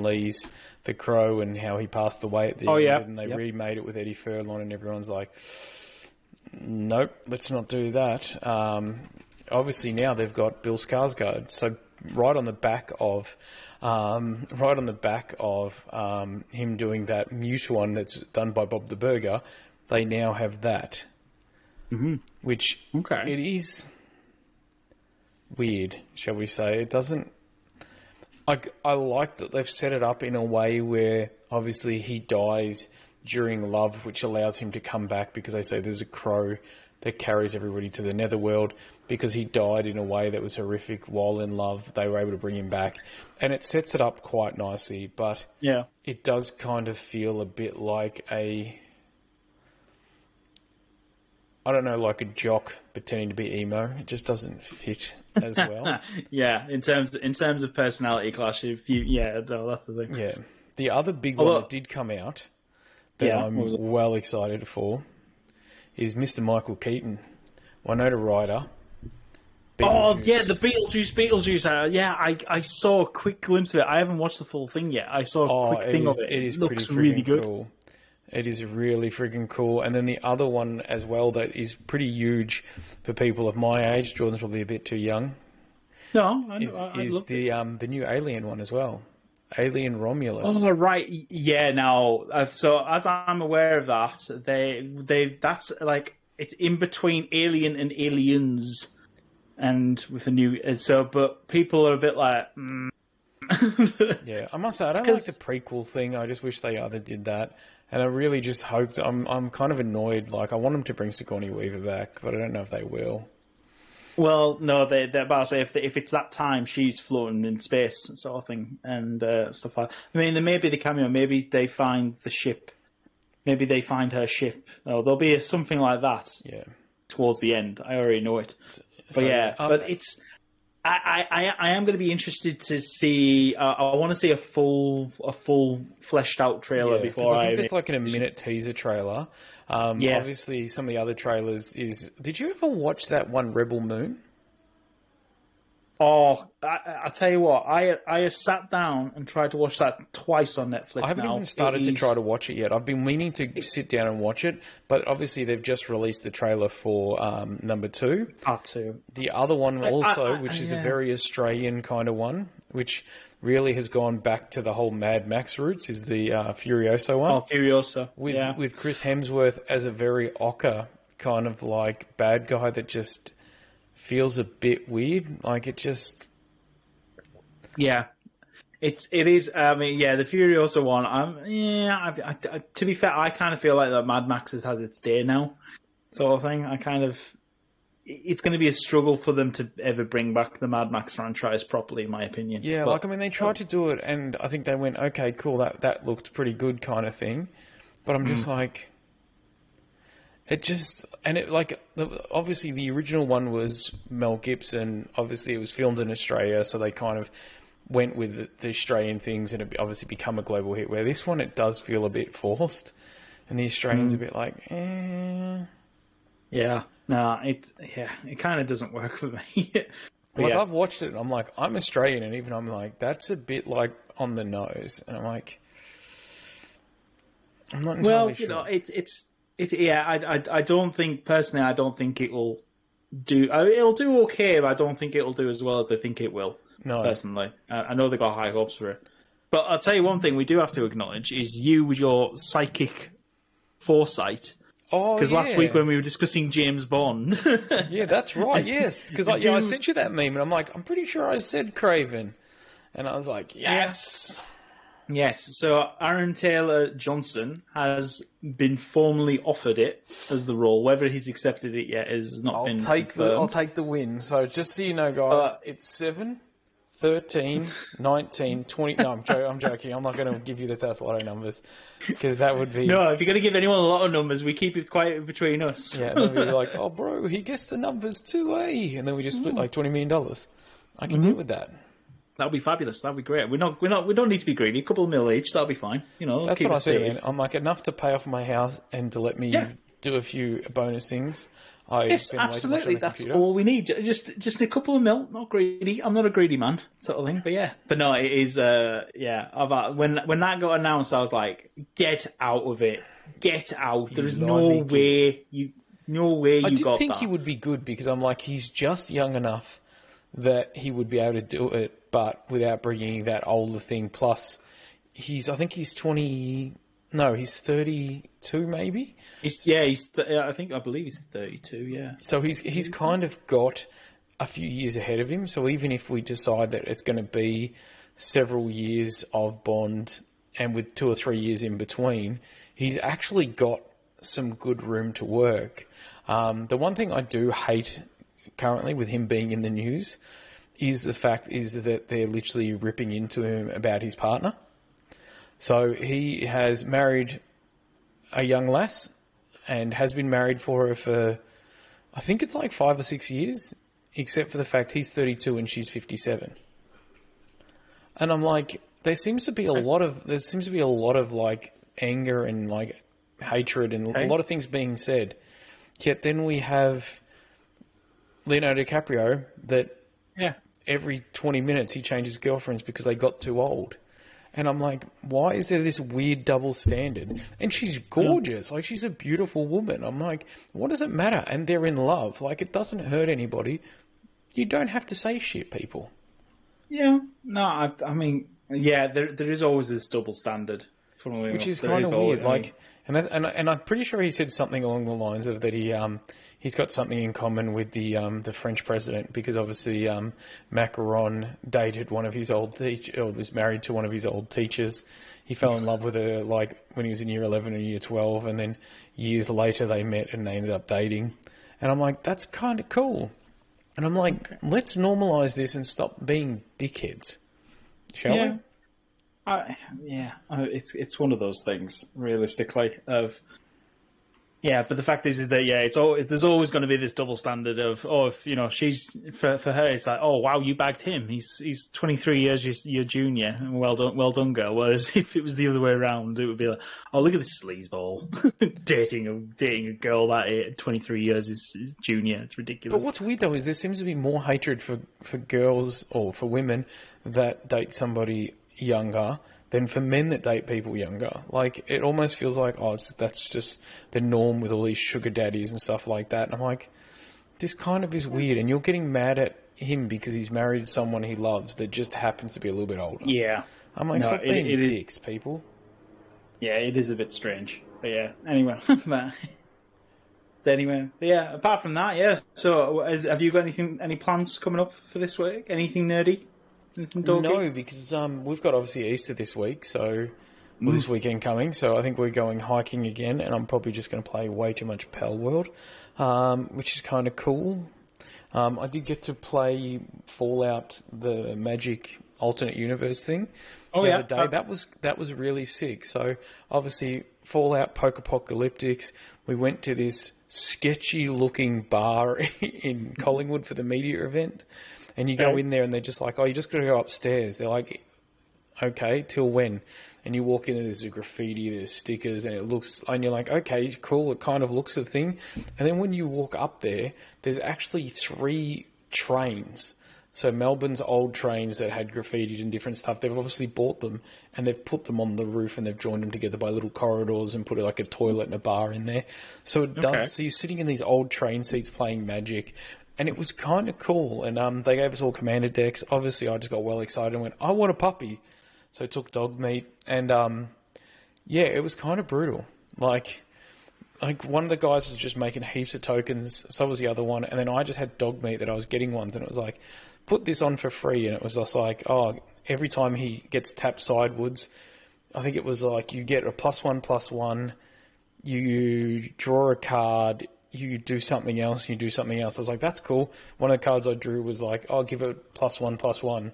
[SPEAKER 1] Lee's The Crow, and how he passed away at the end, and they remade it with Eddie Furlong, and everyone's like, nope, let's not do that. Obviously now they've got Bill Skarsgård, so right on the back of him doing that Mute one that's done by Bob the Burger, they now have that, which it is weird, shall we say. It doesn't... I like that they've set it up in a way where obviously he dies during love, which allows him to come back, because they say there's a crow that carries everybody to the netherworld, because he died in a way that was horrific while in love. They were able to bring him back, and it sets it up quite nicely, but it does kind of feel a bit like like a jock pretending to be emo. It just doesn't fit as well.
[SPEAKER 2] In terms of personality clash, that's the thing.
[SPEAKER 1] Yeah. The other big one that did come out that I'm well excited for is Mr. Michael Keaton, Winona Ryder,
[SPEAKER 2] Oh
[SPEAKER 1] Beetlejuice.
[SPEAKER 2] yeah, the Beetlejuice. Yeah, I saw a quick glimpse of it. I haven't watched the full thing yet. I saw a quick thing of it.
[SPEAKER 1] It is
[SPEAKER 2] It
[SPEAKER 1] pretty
[SPEAKER 2] looks really
[SPEAKER 1] freaking
[SPEAKER 2] good.
[SPEAKER 1] cool. It is really freaking cool. And then the other one as well that is pretty huge for people of my age, Jordan's probably a bit too young,
[SPEAKER 2] No, I
[SPEAKER 1] is
[SPEAKER 2] love it.
[SPEAKER 1] the new Alien one as well. Alien
[SPEAKER 2] Oh
[SPEAKER 1] Romulus.
[SPEAKER 2] right, yeah. Now, so as I'm aware of that, that's like it's in between Alien and Aliens, and with a new. But people are a bit like.
[SPEAKER 1] Yeah, I must say I don't like the prequel thing. I just wish they either did that. And I really just hoped I'm kind of annoyed. Like I want them to bring Sigourney Weaver back, but I don't know if they will.
[SPEAKER 2] Well, no, they're about to say if it's that time, she's floating in space, sort of thing, and stuff like that. I mean, there may be the cameo, maybe they find the ship, maybe they find her ship. Oh, there'll be something like that.
[SPEAKER 1] Yeah.
[SPEAKER 2] Towards the end, I already know it. But but it's. I am going to be interested to see. I want to see a full fleshed out trailer before
[SPEAKER 1] I think there's like a minute teaser trailer.
[SPEAKER 2] Yeah.
[SPEAKER 1] Obviously, some of the other trailers is. Did you ever watch that one Rebel Moon?
[SPEAKER 2] Oh, I tell you what, I have sat down and tried to watch that twice on Netflix.
[SPEAKER 1] I haven't even started to try to watch it yet. I've been meaning to sit down and watch it, but obviously they've just released the trailer for number 2.
[SPEAKER 2] Part 2.
[SPEAKER 1] The other one also, which is a very Australian kind of one, which really has gone back to the whole Mad Max roots, is the Furiosa one.
[SPEAKER 2] Oh, Furiosa.
[SPEAKER 1] With Chris Hemsworth as a very ochre kind of like bad guy that just feels a bit weird. Like it just...
[SPEAKER 2] Yeah. It is. I mean, yeah, the Furiosa one. To be fair, I kind of feel like that Mad Max has its day now, sort of thing. It's going to be a struggle for them to ever bring back the Mad Max franchise properly, in my opinion.
[SPEAKER 1] Yeah, they tried to do it, and I think they went, okay, cool, that looked pretty good, kind of thing. But I'm just like, obviously the original one was Mel Gibson. Obviously, it was filmed in Australia, so they kind of went with the Australian things, and it obviously become a global hit. Where this one, it does feel a bit forced, and the Australians a bit like, eh.
[SPEAKER 2] Yeah, no, it kind of doesn't work for me.
[SPEAKER 1] I've watched it, and I'm like, I'm Australian, and even I'm like, that's a bit like on the nose, and I'm like, I'm not entirely sure.
[SPEAKER 2] Well, I don't think personally. I don't think it will do. It'll do okay, but I don't think it'll do as well as they think it will.
[SPEAKER 1] No,
[SPEAKER 2] personally, I know they got high hopes for it. But I'll tell you one thing we do have to acknowledge is you with your psychic foresight.
[SPEAKER 1] Oh,
[SPEAKER 2] because last week when we were discussing James Bond.
[SPEAKER 1] Yeah, that's right. Yes, because I sent you that meme, and I'm like, I'm pretty sure I said Craven, and I was like, yes.
[SPEAKER 2] Yes, so Aaron Taylor Johnson has been formally offered it as the role. Whether he's accepted it yet has not been confirmed.
[SPEAKER 1] I'll take the win. So just so you know, guys, it's 7, 13, 19, 20... No, I'm joking. I'm not going to give you the Tesla numbers, because that would be...
[SPEAKER 2] No, if you're going to give anyone a lot of numbers, we keep it quiet between us.
[SPEAKER 1] Yeah, and then we'd be like, oh, bro, he guessed the numbers too, eh? And then we just split like $20 million. I can deal with that.
[SPEAKER 2] That'll be fabulous. That'll be great. We don't need to be greedy. A couple of mil each. That'll be fine.
[SPEAKER 1] That's what I said. Man. I'm like, enough to pay off my house and to let me do a few bonus things.
[SPEAKER 2] Yes, absolutely. That's all we need. Just a couple of mil. Not greedy. I'm not a greedy man, sort of thing. But yeah. But no, it is. When that got announced, I was like, get out of it. Get out. There's no way you got that.
[SPEAKER 1] I did think he would be good, because I'm like, he's just young enough that he would be able to do it, but without bringing that older thing. Plus, I think he's 20. No, he's 32, maybe.
[SPEAKER 2] I believe he's 32. Yeah.
[SPEAKER 1] So he's kind of got a few years ahead of him. So even if we decide that it's going to be several years of Bond, and with 2 or 3 years in between, he's actually got some good room to work. The one thing I do hate currently with him being in the news is the fact that they're literally ripping into him about his partner. So he has married a young lass and has been married for her for, I think it's like 5 or 6 years, except for the fact he's 32 and she's 57. And I'm like, there seems to be a lot of like anger and like hatred and a lot of things being said. Yet then we have Leonardo DiCaprio that
[SPEAKER 2] Yeah.
[SPEAKER 1] every 20 minutes he changes girlfriends because they got too old. And I'm like, why is there this weird double standard? And she's gorgeous. Like, she's a beautiful woman. I'm like, what does it matter? And they're in love. Like, it doesn't hurt anybody. You don't have to say shit, people.
[SPEAKER 2] Yeah. No, I mean, yeah, there is always this double standard.
[SPEAKER 1] Which is kind of weird. Like, and I'm pretty sure he said something along the lines of that he's got something in common with the French president, because obviously Macron dated one of his old or was married to one of his old teachers. He fell in love with her like when he was in year 11 or year 12, and then years later they met and they ended up dating. And I'm like, that's kind of cool. And I'm like, let's normalise this and stop being dickheads, shall we?
[SPEAKER 2] It's one of those things, realistically. But the fact is that there's always going to be this double standard of, if she's for her, it's like, oh wow, you bagged him. He's 23 years your junior. Well done, girl. Whereas if it was the other way around, it would be like, oh, look at this sleazeball dating a girl that 23 years is junior. It's ridiculous.
[SPEAKER 1] But what's weird though is there seems to be more hatred for girls or for women that date somebody younger than for men that date people younger. Like, it almost feels like, that's just the norm with all these sugar daddies and stuff like that. And I'm like, this kind of is weird. And you're getting mad at him because he's married someone he loves that just happens to be a little bit older.
[SPEAKER 2] Yeah.
[SPEAKER 1] I'm like, stop being dicks, people.
[SPEAKER 2] Yeah, it is a bit strange. But yeah, anyway. Apart from that, yeah. So, have you got any plans coming up for this week? Anything nerdy?
[SPEAKER 1] No, because we've got obviously Easter this week, this weekend coming, so I think we're going hiking again, and I'm probably just going to play way too much Palworld, which is kind of cool. I did get to play Fallout, the Magic alternate universe thing the other day. That was really sick. So obviously Fallout post-apocalyptic. We went to this sketchy looking bar in Collingwood for the media event. And you go in there and they're just like, oh, you just got to go upstairs. They're like, okay, till when? And you walk in and there's a graffiti, there's stickers, and and you're like, okay, cool, it kind of looks the thing. And then when you walk up there, there's actually 3 trains. So Melbourne's old trains that had graffitied and different stuff, they've obviously bought them and they've put them on the roof and they've joined them together by little corridors and put like a toilet and a bar in there. So it does. So you're sitting in these old train seats playing Magic. And it was kind of cool. And they gave us all commander decks. Obviously, I just got well excited and went, I want a puppy. So I took dog meat. And, it was kind of brutal. Like one of the guys was just making heaps of tokens. So was the other one. And then I just had dog meat that I was getting ones. And it was like, put this on for free. And it was just like, every time he gets tapped sidewards, I think it was like you get a +1/+1. You draw a card. You do something else, I was like, that's cool. One of the cards I drew was like, I'll give it +1/+1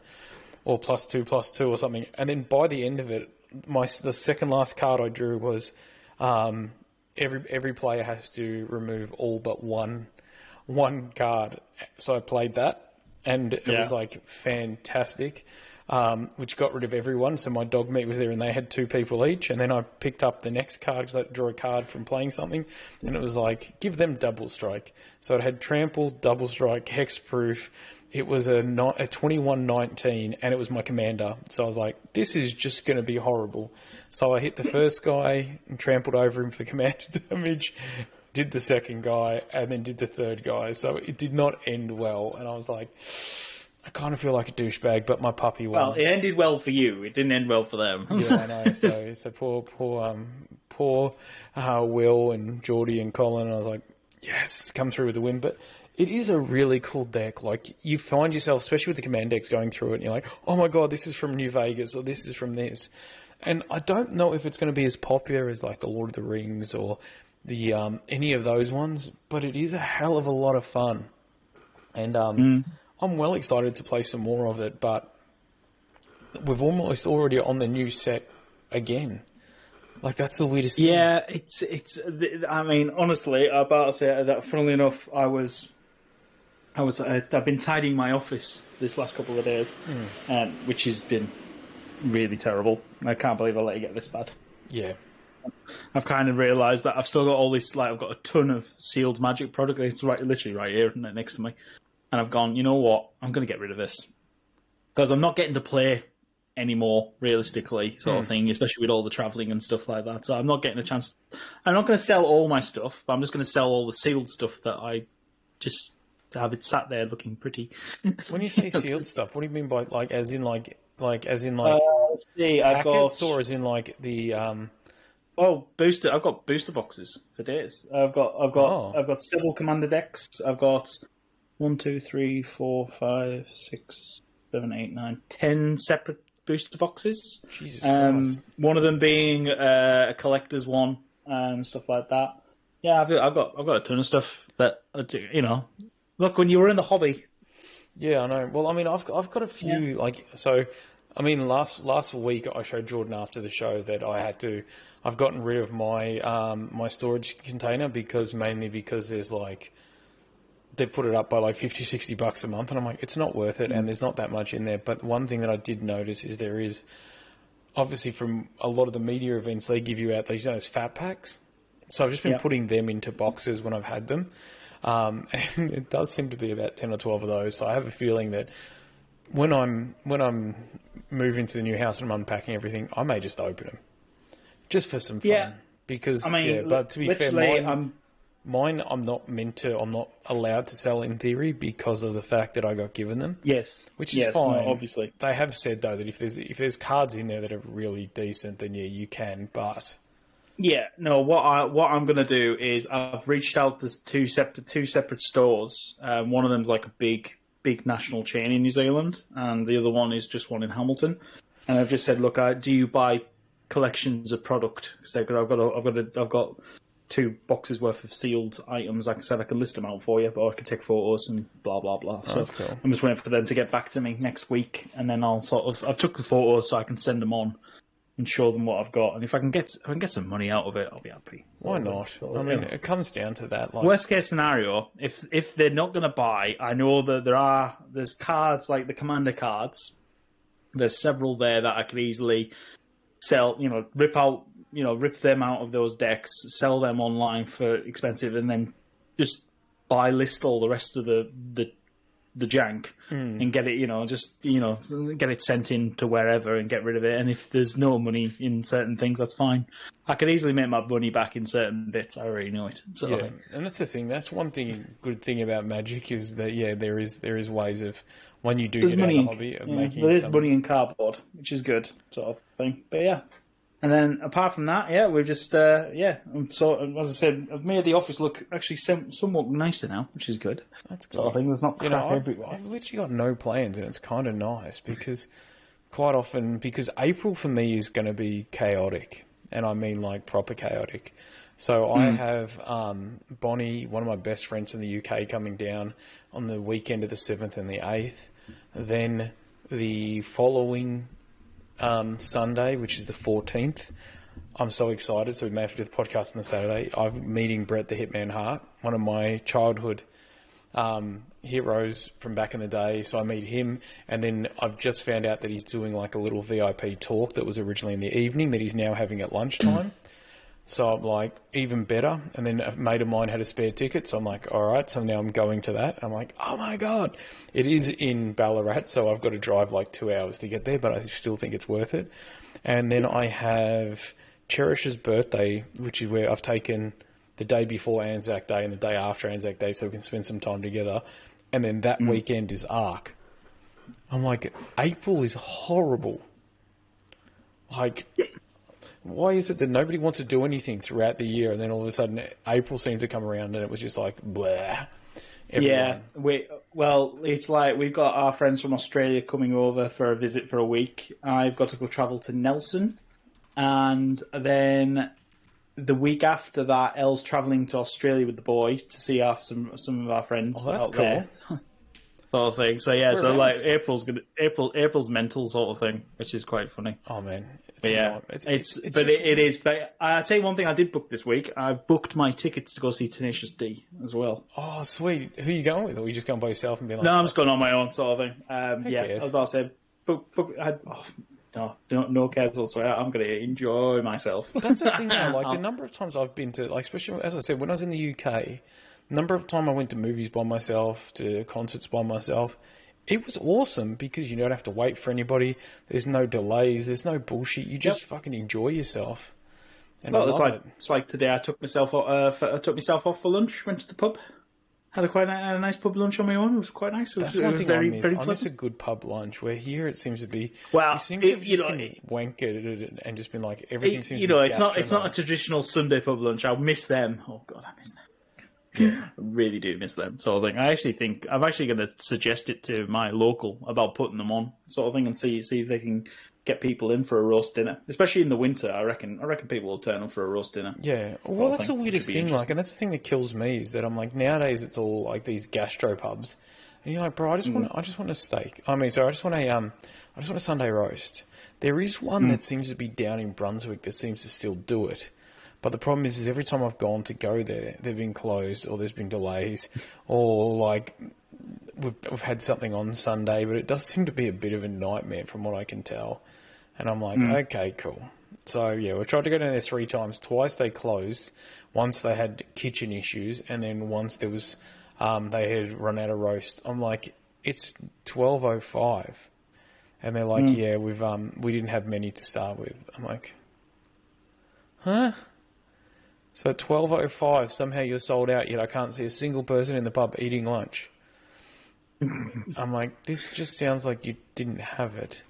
[SPEAKER 1] or +2/+2 or something. And then by the end of it, the second last card I drew was every player has to remove all but one card. So I played that, and it was like fantastic. Which got rid of everyone. So my dog meat was there and they had 2 people each. And then I picked up the next card because I had to draw a card from playing something. And it was like, give them double strike. So it had trample, double strike, hexproof. It was a 21-19 and it was my commander. So I was like, this is just going to be horrible. So I hit the first guy and trampled over him for commander damage. Did the second guy and then did the third guy. So it did not end well. And I was like, I kind of feel like a douchebag, but my puppy won.
[SPEAKER 2] Well, it ended well for you. It didn't end well for them.
[SPEAKER 1] Yeah, I know. So poor Will and Geordie and Colin. And I was like, yes, come through with the win. But it is a really cool deck. Like, you find yourself, especially with the command decks, going through it, and you're like, oh my god, this is from New Vegas, or this is from this. And I don't know if it's going to be as popular as like the Lord of the Rings or the any of those ones, but it is a hell of a lot of fun. And I'm well excited to play some more of it, but we've almost already on the new set again. Like, that's the weirdest thing.
[SPEAKER 2] Yeah, I mean, honestly, I'm about to say that, funnily enough, I've been tidying my office this last couple of days, which has been really terrible. I can't believe I let it get this bad.
[SPEAKER 1] Yeah.
[SPEAKER 2] I've kind of realised that I've still got all this, like, I've got a ton of sealed Magic product. It's literally right here, isn't it, next to me. And I've gone, you know what? I'm going to get rid of this. Because I'm not getting to play anymore, realistically, sort of thing, especially with all the travelling and stuff like that. So I'm not getting a chance. I'm not going to sell all my stuff, but I'm just going to sell all the sealed stuff that I just have it sat there looking pretty.
[SPEAKER 1] When you say sealed stuff, what do you mean by, like, as in
[SPEAKER 2] Let's see, I've
[SPEAKER 1] packets,
[SPEAKER 2] got...
[SPEAKER 1] or as in, like, the...
[SPEAKER 2] Oh, booster! I've got booster boxes for days. I've got several Commander decks. I've got 1, 2, 3, 4, 5, 6, 7, 8, 9, 10 separate booster boxes.
[SPEAKER 1] Jesus Christ.
[SPEAKER 2] One of them being a collector's one and stuff like that. Yeah, I've got a ton of stuff that, you know. Look, when you were in the hobby.
[SPEAKER 1] Yeah, I know. Well, I mean, I've got a few I mean, last week I showed Jordan after the show that I've gotten rid of my my storage container mainly because there's like they put it up by like $50-$60 a month, and I'm like, it's not worth it, and there's not that much in there. But one thing that I did notice is there is obviously from a lot of the media events they give you out those fat packs. So I've just been putting them into boxes when I've had them, and it does seem to be about 10 or 12 of those. So I have a feeling that when I'm moving to the new house and I'm unpacking everything, I may just open them just for some fun.
[SPEAKER 2] Yeah.
[SPEAKER 1] Because
[SPEAKER 2] I mean,
[SPEAKER 1] but to be fair, mine I'm not allowed to sell in theory because of the fact that I got given them.
[SPEAKER 2] Yes,
[SPEAKER 1] which is fine.
[SPEAKER 2] No, obviously,
[SPEAKER 1] they have said though that if there's cards in there that are really decent, then yeah, you can. But
[SPEAKER 2] yeah, no. What I'm gonna do is I've reached out. There's two separate stores. One of them's like a big national chain in New Zealand, and the other one is just one in Hamilton. And I've just said, look, do you buy collections of product? Because I've got 2 boxes worth of sealed items. Like I said, I can list them out for you, but I can take photos and blah blah blah. So
[SPEAKER 1] that's cool.
[SPEAKER 2] I'm just waiting for them to get back to me next week, and then I've took the photos so I can send them on and show them what I've got. And if I can get some money out of it, I'll be happy.
[SPEAKER 1] Why not? So, I mean, it comes down to that. Like...
[SPEAKER 2] Worst case scenario, if they're not going to buy, I know that there's cards like the Commander cards. There's several there that I could easily sell. You know, rip them out of those decks, sell them online for expensive, and then just list all the rest of the jank and get it, get it sent in to wherever and get rid of it. And if there's no money in certain things, that's fine. I could easily make my money back in certain bits. I already know it. So.
[SPEAKER 1] Yeah, and that's the thing. That's one good thing about Magic is that there is ways of when you do get out of the hobby of making.
[SPEAKER 2] There is money in cardboard, which is good sort of thing. But yeah. And then apart from that, we've just so as I said, I've made the office look actually somewhat nicer now, which is good.
[SPEAKER 1] That's good.
[SPEAKER 2] Sort of thing. There's not crap everywhere.
[SPEAKER 1] I've literally got no plans, and it's kind of nice because quite often April for me is going to be chaotic, and I mean like proper chaotic. So I have Bonnie, one of my best friends from the UK, coming down on the weekend of the 7th and the 8th. Then the following Sunday, which is the 14th. I'm so excited. So we may have to do the podcast on the Saturday. I'm meeting Brett the Hitman Hart, one of my childhood heroes from back in the day. So I meet him, and then I've just found out that he's doing like a little VIP talk that was originally in the evening that he's now having at lunchtime. So I'm like, even better. And then a mate of mine had a spare ticket, so I'm like, all right. So now I'm going to that. I'm like, oh my God. It is in Ballarat, so I've got to drive like 2 hours to get there, but I still think it's worth it. And then I have Cherish's birthday, which is where I've taken the day before Anzac Day and the day after Anzac Day so we can spend some time together. And then that weekend is Arc. I'm like, April is horrible. Like... Why is it that nobody wants to do anything throughout the year, and then all of a sudden April seemed to come around and it was just like, blah. Everyone.
[SPEAKER 2] Yeah, it's like we've got our friends from Australia coming over for a visit for a week. I've got to go travel to Nelson, and then the week after that, Elle's travelling to Australia with the boy to see some of our friends out
[SPEAKER 1] cool.
[SPEAKER 2] there. Sort of thing. So yeah, April's mental sort of thing, which is quite funny.
[SPEAKER 1] Oh man,
[SPEAKER 2] it is. But I'll tell you one thing I did book this week. I've booked my tickets to go see Tenacious D as well.
[SPEAKER 1] Oh sweet. Who are you going with? Or are you just going by yourself and being like?
[SPEAKER 2] No, I'm just going on my own sort of thing.
[SPEAKER 1] I was
[SPEAKER 2] about to say, no cares whatsoever. I'm going to enjoy myself.
[SPEAKER 1] That's the thing now, like the number of times I've been to, like, especially, as I said, when I was in the UK, the number of time I went to movies by myself, to concerts by myself, it was awesome because you don't have to wait for anybody, there's no delays, there's no bullshit, you just fucking enjoy yourself. And
[SPEAKER 2] Well,
[SPEAKER 1] I love it.
[SPEAKER 2] it's like today. I took myself off for lunch. Went to the pub. Had a nice pub lunch on my own. It was quite nice.
[SPEAKER 1] That's one thing I miss. I miss a good pub lunch. Where here it seems to be.
[SPEAKER 2] Well,
[SPEAKER 1] it seems to have just been wankered and just been like everything seems to be.
[SPEAKER 2] It's not a traditional Sunday pub lunch. I miss them. Oh God, I miss them. Yeah, I really do miss them, sort of thing. I actually think I'm actually going to suggest it to my local about putting them on, sort of thing, and see if they can get people in for a roast dinner, especially in the winter. I reckon people will turn up for a roast dinner.
[SPEAKER 1] Yeah, well, that's the weirdest thing. Like, and that's the thing that kills me is that I'm like, nowadays it's all like these gastropubs, and you're like, bro, I just want a steak. I just want a Sunday roast. There is one that seems to be down in Brunswick that seems to still do it. But the problem is every time I've gone to go there, they've been closed, or there's been delays, or like we've had something on Sunday, but it does seem to be a bit of a nightmare from what I can tell. And I'm like, okay, cool. So yeah, we tried to go down there 3 times. Twice they closed. Once they had kitchen issues, and then once there was they had run out of roast. I'm like, it's 12:05, and they're like, yeah, we didn't have many to start with. I'm like, huh? So at 12:05, somehow you're sold out, yet I can't see a single person in the pub eating lunch. I'm like, this just sounds like you didn't have it.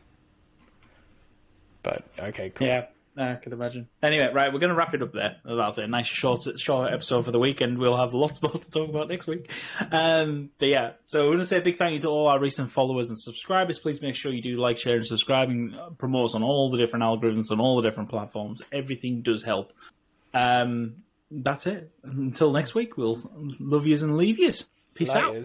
[SPEAKER 1] But, okay, cool.
[SPEAKER 2] Yeah, I could imagine. Anyway, right, we're going to wrap it up there. That's a nice short episode for the week, and we'll have lots more to talk about next week. But yeah, so we're going to say a big thank you to all our recent followers and subscribers. Please make sure you do like, share, and subscribe, and promote us on all the different algorithms on all the different platforms. Everything does help. That's it. Until next week, we'll love yous and leave yous. Peace out.